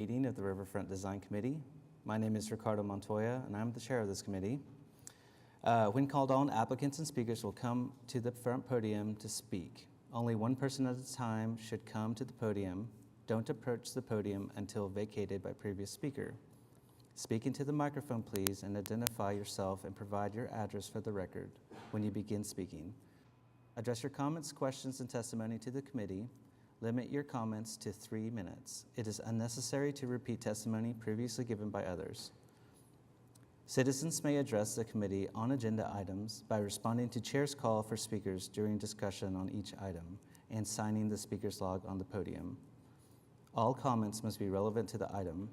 Meeting of the Riverfront Design Committee. My name is Ricardo Montoya, and I'm the chair of this committee. When called on, applicants and speakers will come to the front podium to speak. Only one person at a time should come to the podium. Don't approach the podium until vacated by previous speaker. Speak into the microphone, please, and identify yourself and provide your address for the record when you begin speaking. Address your comments, questions, and testimony to the committee. Limit your comments to 3 minutes. It is unnecessary to repeat testimony previously given by others. Citizens may address the committee on agenda items by responding to chair's call for speakers during discussion on each item and signing the speaker's log on the podium. All comments must be relevant to the item.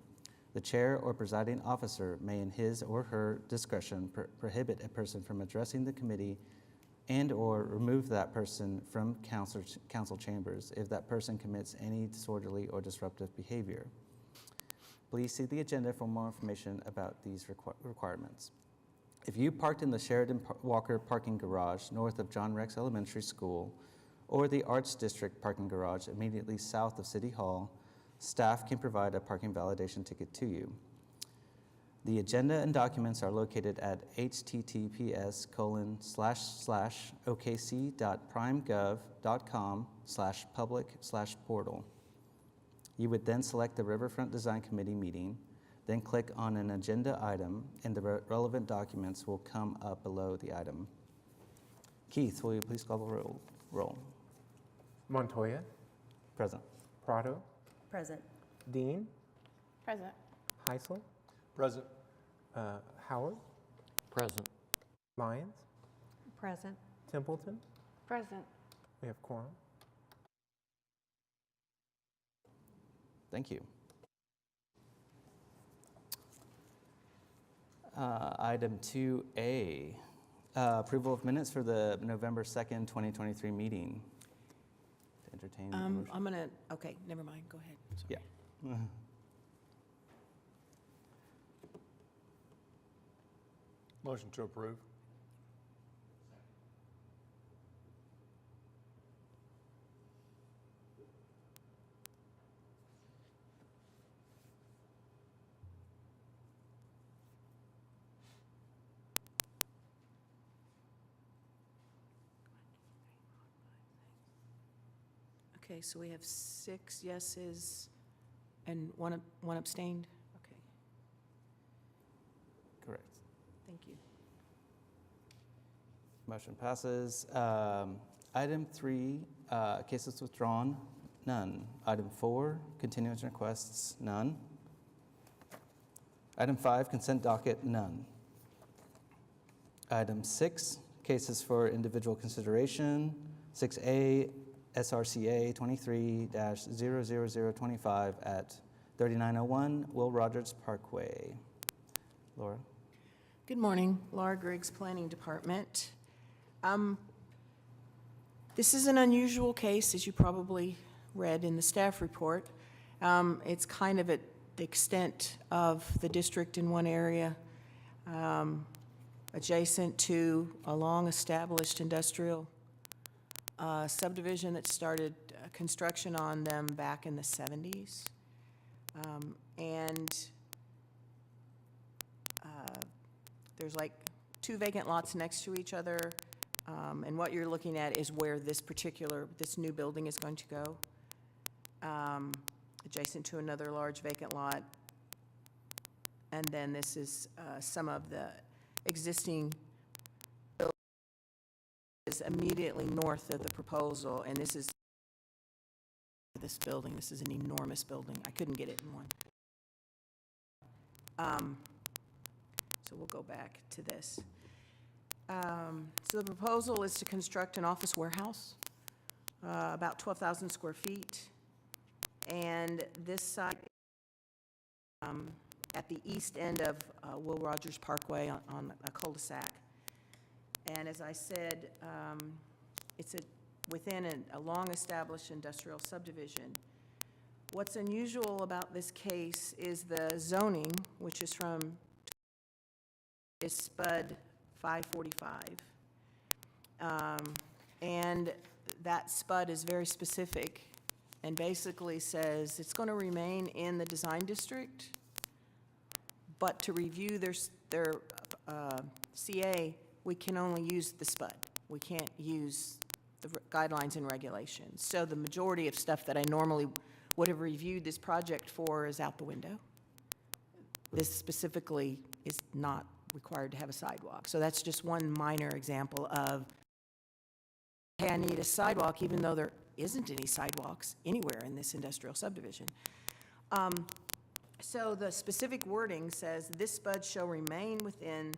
The chair or presiding officer may, in his or her discretion, prohibit a person from addressing the committee and or remove that person from council chambers if that person commits any disorderly or disruptive behavior. Please see the agenda for more information about these requirements. If you parked in the Sheridan Walker parking garage north of John Rex Elementary School or the Arts District parking garage immediately south of City Hall, staff can provide a parking validation ticket to you. The agenda and documents are located at https://okc.primegov.com/public/portal. You would then select the Riverfront Design Committee meeting, then click on an agenda item, and the relevant documents will come up below the item. Keith, will you please call the roll? Montoya. Present. Prado. Present. Dean. Present. Heisel. Present. Howard. Present. Lyons. Present. Templeton. Present. We have quorum. Thank you. Item 2A, approval of minutes for the November 2nd, 2023 meeting. To entertain the motion. I'm gonna, okay, never mind, go ahead. Sorry. Yeah. Motion to approve. Okay, so we have 6 yeses and one abstained? Okay, Correct. thank you. Motion passes. Item 3, cases withdrawn, none. Item 4, continuance requests, none. Item 5, consent docket, none. Item 6, cases for individual consideration, 6A, SRCA 23-00025 at 3901 Will Rogers Parkway. Laura? Good morning, Laura Griggs, Planning Department. This is an unusual case, as you probably read in the staff report. It's kind of at the extent of the district in one area, adjacent to a long-established industrial subdivision that started construction on them back in the 70s. There's like 2 vacant lots next to each other, and what you're looking at is where this new building is going to go, adjacent to another large vacant lot. And then this is some of the existing buildings immediately north of the proposal, and this is this building. This is an enormous building. I couldn't get it in one. So we'll go back to this. So the proposal is to construct an office warehouse, about 12,000 square feet. And this site at the east end of Will Rogers Parkway on a cul-de-sac. And as I said, it's within a long-established industrial subdivision. What's unusual about this case is the zoning, which is SPUD 545. And that SPUD is very specific and basically says it's going to remain in the design district, but to review their CA, we can only use the SPUD. We can't use the guidelines and regulations. So the majority of stuff that I normally would have reviewed this project for is out the window. This specifically is not required to have a sidewalk. So that's just one minor example of, hey, I need a sidewalk, even though there isn't any sidewalks anywhere in this industrial subdivision. So the specific wording says, this SPUD shall remain within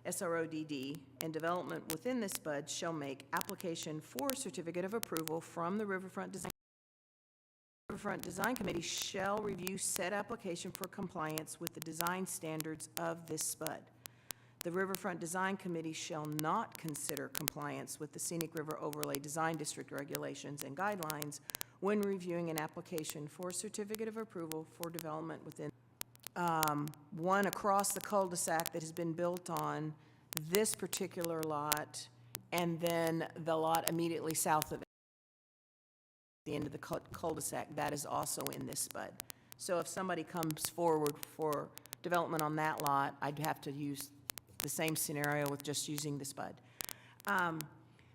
SRODD, and development within this SPUD shall make application for certificate of approval from the Riverfront Design Committee shall review said application for compliance with the design standards of this SPUD. The Riverfront Design Committee shall not consider compliance with the Scenic River Overlay Design District regulations and guidelines when reviewing an application for certificate of approval for development within one across the cul-de-sac that has been built on this particular lot, and then the lot immediately south of it, the end of the cul-de-sac, that is also in this SPUD. So if somebody comes forward for development on that lot, I'd have to use the same scenario with just using the SPUD.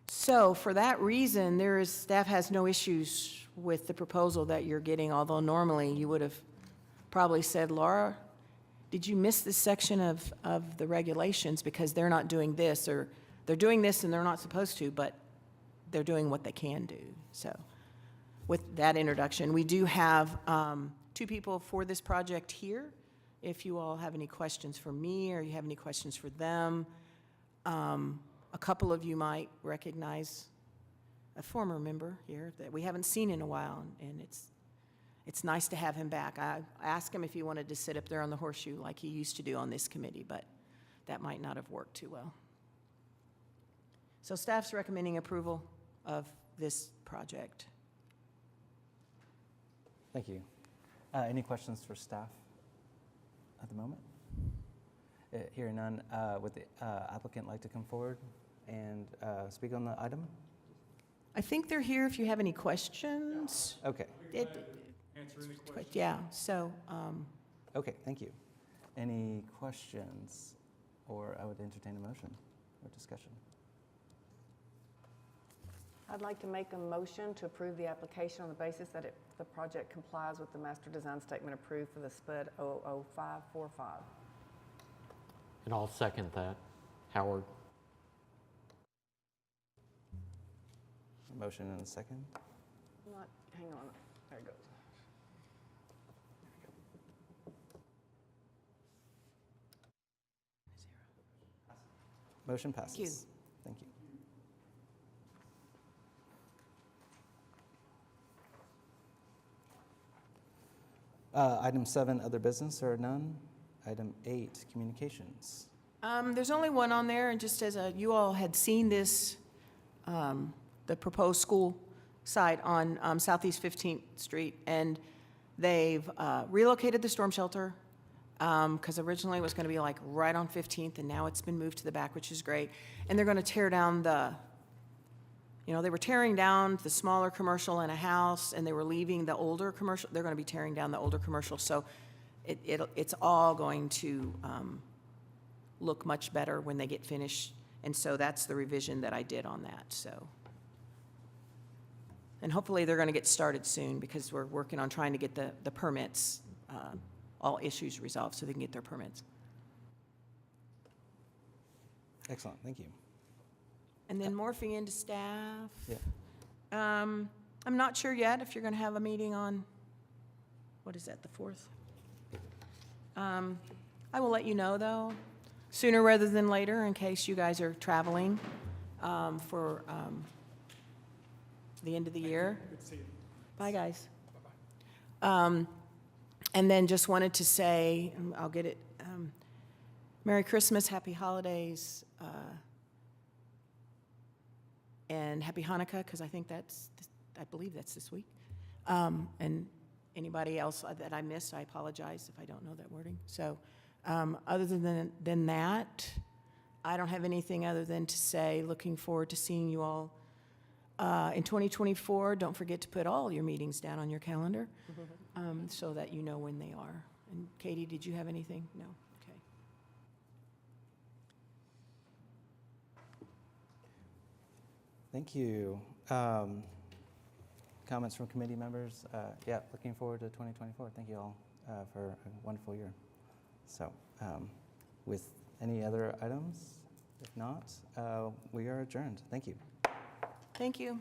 So for that reason, staff has no issues with the proposal that you're getting, although normally you would have probably said, Laura, did you miss this section of the regulations because they're not doing this, or they're doing this and they're not supposed to, but they're doing what they can do. So with that introduction, we do have 2 people for this project here. If you all have any questions for me or you have any questions for them, a couple of you might recognize a former member here that we haven't seen in a while, and it's nice to have him back. I asked him if he wanted to sit up there on the horseshoe like he used to do on this committee, but that might not have worked too well. So staff's recommending approval of this project. Thank you. Any questions for staff at the moment? Hearing none, would the applicant like to come forward and speak on the item? I think they're here if you have any questions. Okay. Answer any questions? Yeah, so, Okay, thank you. Any questions, or I would entertain a motion or discussion. I'd like to make a motion to approve the application on the basis that the project complies with the master design statement approved for the SPUD 00545. And I'll second that. Howard? Motion and a second. Hang on, there it goes. Motion passes. Thank you. Thank you. Item 7, other business, or none. Item 8, communications. there's only one on there, and just as you all had seen this, the proposed school site on Southeast 15th Street, and they've relocated the storm shelter, because originally it was going to be like right on 15th, and now it's been moved to the back, which is great. And they're going to tear down they were tearing down the smaller commercial in a house, and they were leaving the older commercial. They're going to be tearing down the older commercial, so it's all going to look much better when they get finished. And so that's the revision that I did on that, so. And hopefully they're going to get started soon, because we're working on trying to get the permits, all issues resolved so they can get their permits. Excellent, thank you. And then morphing into staff. Yeah. I'm not sure yet if you're going to have a meeting on, what is that, the 4th? I will let you know, though, sooner rather than later, in case you guys are traveling for the end of the year. Good to see you. Bye, guys. Bye-bye. And then just wanted to say, I'll get it, Merry Christmas, Happy Holidays, and Happy Hanukkah, because I believe that's this week. And anybody else that I missed, I apologize if I don't know that wording. So other than that, I don't have anything other than to say, looking forward to seeing you all In 2024, don't forget to put all your meetings down on your calendar so that you know when they are. And Katie, did you have anything? No? Okay. Thank you. Comments from committee members? Yeah, looking forward to 2024. Thank you all for a wonderful year. So, with any other items? If not, we are adjourned. Thank you. Thank you.